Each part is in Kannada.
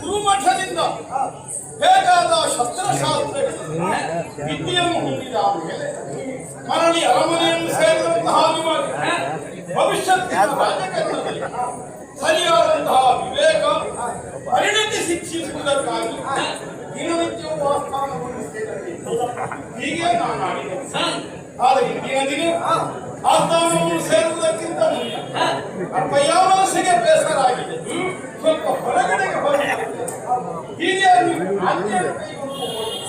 ಗುರುಮಠದಿಂದ ಬೇಕಾದ ಶಸ್ತ್ರಶಾಸ್ತ್ರ ವಿದ್ಯೆಯನ್ನು ಹೊಂದಿದ ಮೇಲೆ ಮರಳಿ ಅರಮನೆಯನ್ನು ಸೇರಿದಂತಹ ನಿಮಗೆ ಭವಿಷ್ಯತ್ತಿನ ರಾಜಕಾರಣದಲ್ಲಿ ಸರಿಯಾದಂತಹ ವಿವೇಕ ಪರಿಣತಿ ಶಿಕ್ಷಿಸುವುದಕ್ಕಾಗಿ ದಿನನಿತ್ಯವೂ ಆಸ್ಥಾನವನ್ನು ಸೇರಬೇಕು. ಹೀಗೆ ನಾನು ಆಡಿದೆ. ಆದರೆ ಇಂದಿನ ದಿನ ಆಸ್ಥಾನವನ್ನು ಸೇರುವುದಕ್ಕಿಂತ ಮುನ್ನ ಅಪ್ಪಯ್ಯ ಮನಸ್ಸಿಗೆ ಬೇಸರಾಗಿದೆ. ಸ್ವಲ್ಪ ಹೊರಗಡೆಗೆ ಹೋಗಿದೆ. ಹೀಗೆ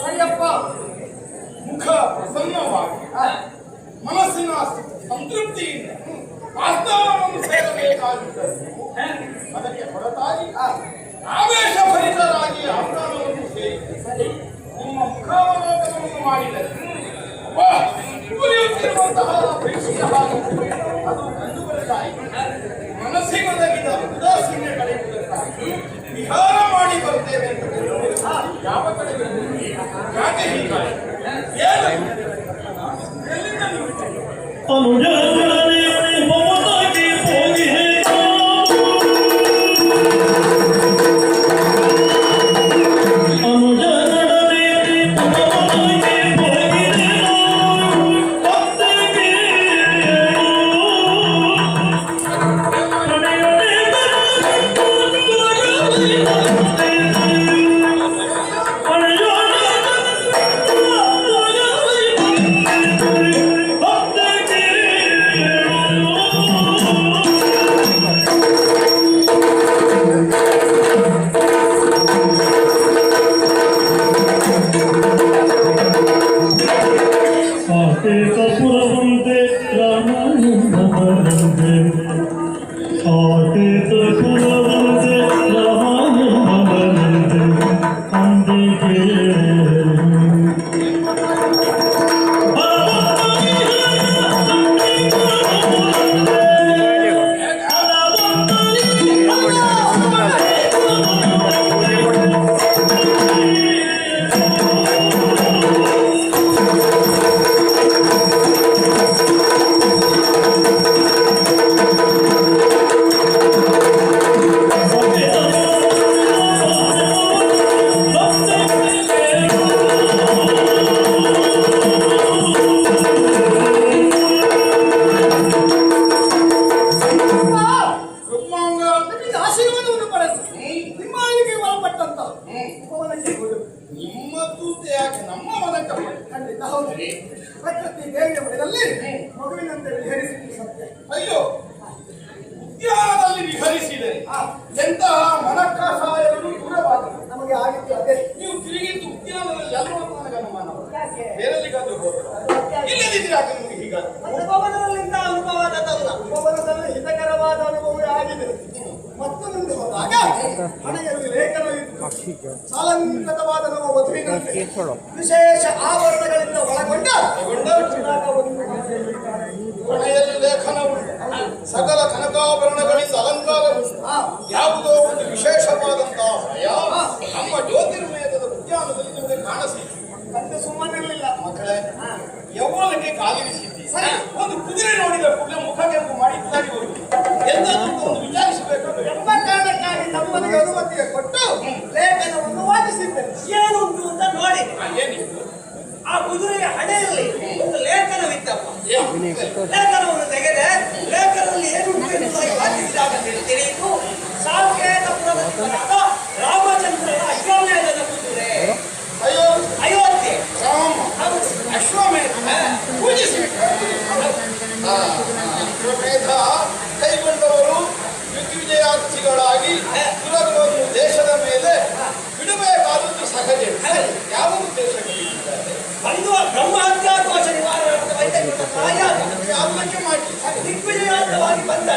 ಸರಿಯಪ್ಪ ಮುಖ ಪ್ರಸನ್ನವಾಗಿ ಮನಸ್ಸಿನ ಸಂತೃಪ್ತಿಯಿಂದ ಆಸ್ಥಾನವನ್ನು ಸೇರಬೇಕಾಗಿದ್ದರೆ ಅದಕ್ಕೆ ಹೊರತಾಗಿ ಆವೇಶಭರಿತರಾಗಿ ಆಸ್ಥಾನವನ್ನು ಸೇರಿ ನಿಮ್ಮ ಮುಖಾವಲೋಕನವನ್ನು ಮಾಡಿದರೆ ಉರಿಯುತ್ತಿರುವಂತಹ ಪ್ರೇಕ್ಷಕ ಅದು ಕಂಡುಬರುತ್ತಾಯಿ. ಮನಸ್ಸಿಗೆ ಒದಗಿದ ಉದಾಸೀನ್ಯ ಕಳೆಯುವುದಕ್ಕಾಗಿ ವಿಹಾರ ಮಾಡಿ ಬರ್ತೇವೆ ಅಂತ ಯಾವ ಕಡೆ ಯಾಕೆ ಹೀಗಾಗಿ ಏನು ಎಲ್ಲಿಂದ ಮಗುವಿನಂತೆ ವಿಹರಿಸಿದ್ದು ಸತ್ಯ. ಅಯ್ಯೋ, ಉದ್ಯಾನದಲ್ಲಿ ವಿಹರಿಸಿದೆ ಎಂತಹ ಮನಕ್ಕಾಸಾಯಗಳು ದೂರವಾಗಿದೆ. ನಮಗೆ ಆಗಿತ್ತು ಅದೇ. ನೀವು ತಿರುಗಿದ್ದು ಉದ್ಯಾನದಲ್ಲಿ ಎಲ್ಲರೂ ನನಗೆ ಅನುಮಾನ. ಬೇರೆಲ್ಲಿಗಾದ್ರೂ ಇಲ್ಲದಿದ್ರೆ ಆಗ ನಿಮಗೆ ಹೀಗ ಅನುಭವನದಲ್ಲಿಂದ ಅನುಭವದಲ್ಲ. ಅನುಭವನದಲ್ಲಿ ಹಿತಕರವಾದ ಅನುಭವ ಆಗಿದೆ. ಮತ್ತು ಮುಂದೆ ಹೋದಾಗ ಹಣೆಯಲ್ಲಿ ಲೇಖನ ಸಾಲಂಕೃತವಾದ ನಮ್ಮ ವಧುವಿನಂತೆ ವಿಶೇಷ ಆವರಣಗಳಿಂದ ಒಳಗೊಂಡ ಹಣೆಯಲ್ಲಿ ಲೇಖನವು ಸಕಲ ಕನಕಾಭರಣಗಳಿಂದ ಅಲಂಕಾರವು ಕುದುರೆಯ ಹಣೆಯಲ್ಲಿ ಒಂದು ಲೇಖನವಿತ್ತಪ್ಪ. ಲೇಖನವನ್ನು ತೆಗೆದೆ. ಲೇಖನದಲ್ಲಿ ಏನು ವಾಚಿಸಿದಾಗ ತಿಳಿಯಿತು, ಸಾಕೇತಪುರದ ರಾಮಚಂದ್ರನ ಅಶ್ವಮೇಧದ ಕುದುರೆ. ಅಯೋಧ್ಯೆ ಅಶ್ವಮೇಧ ಅಶ್ವಮೇಧ ಕೈಗೊಂಡವರು ದಿಗ್ವಿಜಯಾರ್ಥಿಗಳಾಗಿ ಸುರಗವನ್ನು ದೇಶದ ಮೇಲೆ ಬಿಡಬೇಕಾದದ್ದು ಸಹಜ. ಯಾವ ಉದ್ದೇಶಗಳಿದ್ದಾರೆ? ಒಂದು ಬ್ರಹ್ಮಹತ್ಯಾದೋಷ ನಿವಾರಣೆ ದಿಗ್ವಿಜಯಾರ್ಥವಾಗಿ ಬಂದ.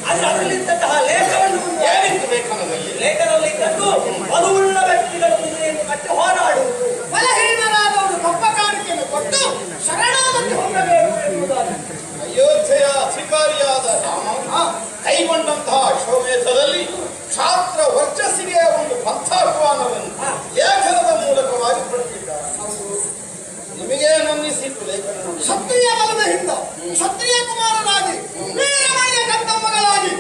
ಆದ್ರೆ ಅದರಲ್ಲಿದ್ದಂತಹ ಲೇಖನವನ್ನು ಏನಿತ್ತು ಲೇಖನದಲ್ಲಿ? ಲೇಖನದಲ್ಲಿ ಇದ್ದದ್ದು ಬಲವುಳ್ಳ ವ್ಯಕ್ತಿಗಳ ಕುದುರೆಯನ್ನು ಕಟ್ಟಿ ಹೋರಾಡುವುದು, ಬಲಹೀನರಾದವರು ಕಪ್ಪ ಕಾಣಿಕೆಯನ್ನು ಕೊಟ್ಟು ಶರಣಾಗತಿ ಹೊಂದಬೇಕು ಎನ್ನುವುದಾಗಿತ್ತು. ಅಯೋಧ್ಯೆಯ ಅಧಿಕಾರಿಯಾದ ರಾಮ ಕೈಗೊಂಡಂತಹ ಅಶ್ವಮೇಧದಲ್ಲಿ ಕ್ಷಾತ್ರ ವರ್ಚಸ್ಸಿಗೆ ಒಂದು ಪಂಥಾಹ್ವಾನವನ್ನು ಲೇಖನದ ಮೂಲಕವಾಗಿ ಪಡೆದಿದ್ದಾರೆ. ನಿಮಗೇನನ್ನಿಸಿತು ಲೇಖನ? ಕ್ಷತ್ರಿಯ ಬಲದ ಹಿಂದ ಕ್ಷತ್ರಿಯ ಕುಮಾರನಾಗಿ ವೀರಮಣಿಯ ಕಂದಮ್ಮಗಳಾಗಿ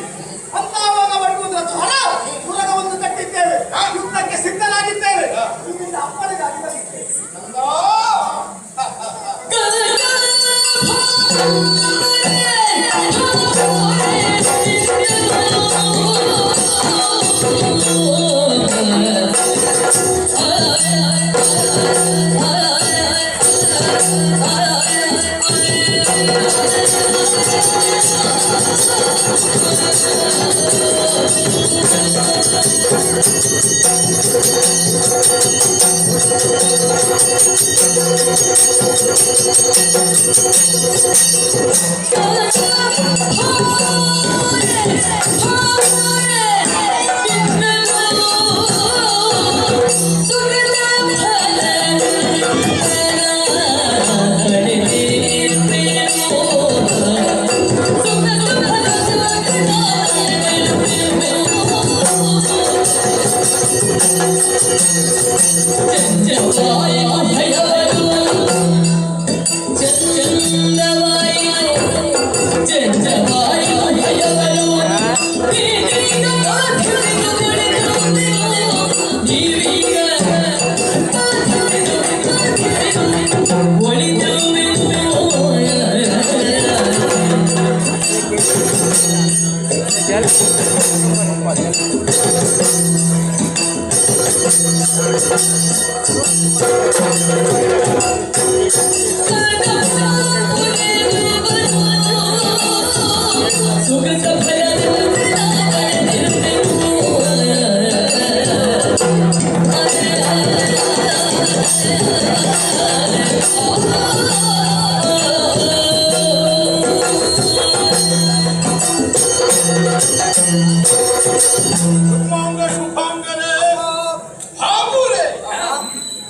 ಪಂಥಾಹ್ವಾನ ಬರುವುದರ ಹೊರ ಸುರಗವನ್ನು ಕಟ್ಟಿದ್ದೇವೆ, ಯುದ್ಧಕ್ಕೆ ಸಿದ್ಧರಾಗಿದ್ದೇವೆ, ನಿಮ್ಮಿಂದ ಅಪ್ಪಳಿಗಾಗಿ ಬಂದಿದ್ದೇವೆ.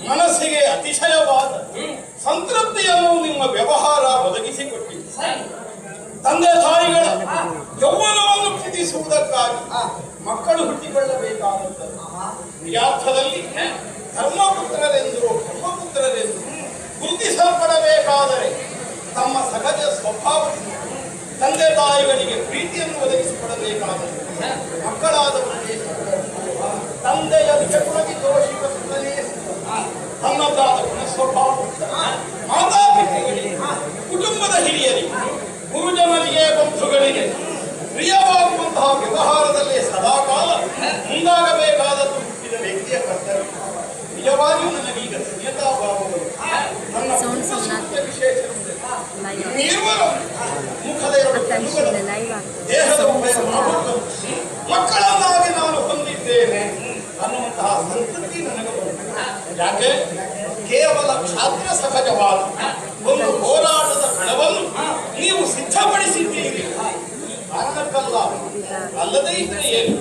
ಮನಸ್ಸಿಗೆ ಅತಿಶಯವಾದ ಸಂತೃಪ್ತಿಯನ್ನು ನಿಮ್ಮ ವ್ಯವಹಾರ ಒದಗಿಸಿಕೊಟ್ಟಿದೆ. ತಂದೆ ತಾಯಿಗಳ ಯೌವನವನ್ನು ಪ್ರೀತಿಸುವುದಕ್ಕಾಗಿ ಮಕ್ಕಳು ಹುಟ್ಟಿಕೊಳ್ಳಬೇಕಾಗುತ್ತದೆ. ಈ ಅರ್ಥದಲ್ಲಿ ಧರ್ಮಪುತ್ರರೆಂದು ಬ್ರಹ್ಮಪುತ್ರರೆಂದು ಗುರುತಿಸಲ್ಪಡಬೇಕಾದರೆ ತಮ್ಮ ಸಹಜ ಸ್ವಭಾವದಿಂದ ತಂದೆ ತಾಯಿಗಳಿಗೆ ಪ್ರೀತಿಯನ್ನು ಒದಗಿಸಿಕೊಡಬೇಕಾದರೆ ಮಕ್ಕಳಾದವರಿಗೆ ತಂದೆಯ ನಿಜಗುಣದಿ ದೋಷಿಸುತ್ತಲೇ ತನ್ನದಾದ ಗುಣ ಸ್ವಭಾವ ಮಾತಾಪಿತೃಗಳಿಗೆ ಕುಟುಂಬದ ಹಿರಿಯರಿಗೆ ಗುರುಜನರಿಗೆ ಬಂಧುಗಳಿಗೆ ಪ್ರಿಯವಾಗುವಂತಹ ವ್ಯವಹಾರದಲ್ಲಿ ಸದಾಕಾಲ ಮುಂದಾಗಬೇಕಾದದ್ದು ಹುಟ್ಟಿದ ವ್ಯಕ್ತಿಯ ಕರ್ತವ್ಯ. ನಿಜವಾಗಿಯೂ ನನಗೀಗ ಧನ್ಯತಾಭಾವಗಳು ನನ್ನ ವಿಶೇಷ ಮುಖದ ದೇಹದ ಮಕ್ಕಳನ್ನಾಗಿ ನಾನು ಹೊಂದಿದ್ದೇನೆ ಅನ್ನುವಂತಹ ಸಂತೃಪ್ತಿ ನನಗೆ ಬರುತ್ತದೆ. ಯಾಕೆ? ಕೇವಲ ಕ್ಷಾತ್ರ ಸಹಜವಾದ ಒಂದು ಹೋರಾಟದ ಕಣವನ್ನು ನೀವು ಸಿದ್ಧಪಡಿಸಿದ್ದೀರಿ. ಕಾರಣಕ್ಕಲ್ಲ, ಅಲ್ಲದೆ ಇದ್ರೆ ಏನು?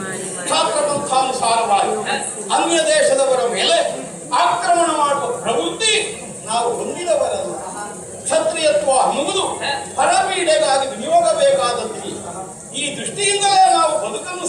ಕ್ಷಾತ್ರ ಪಂಥಾನುಸಾರವಾಗಿ ಅನ್ಯ ದೇಶದವರ ಮೇಲೆ ಆಕ್ರಮಣ ಮಾಡುವ ಪ್ರವೃತ್ತಿ ನಾವು ಹೊಂದಿದವರಲ್ಲ. ಕ್ಷತ್ರಿಯತ್ವ ಅನ್ನುವುದು ಪರಪೀಡೆಗಾಗಿ ವಿನಿಯೋಗಬೇಕಾದದ್ದು. ಈ ದೃಷ್ಟಿಯಿಂದಲೇ ನಾವು ಬದುಕನ್ನು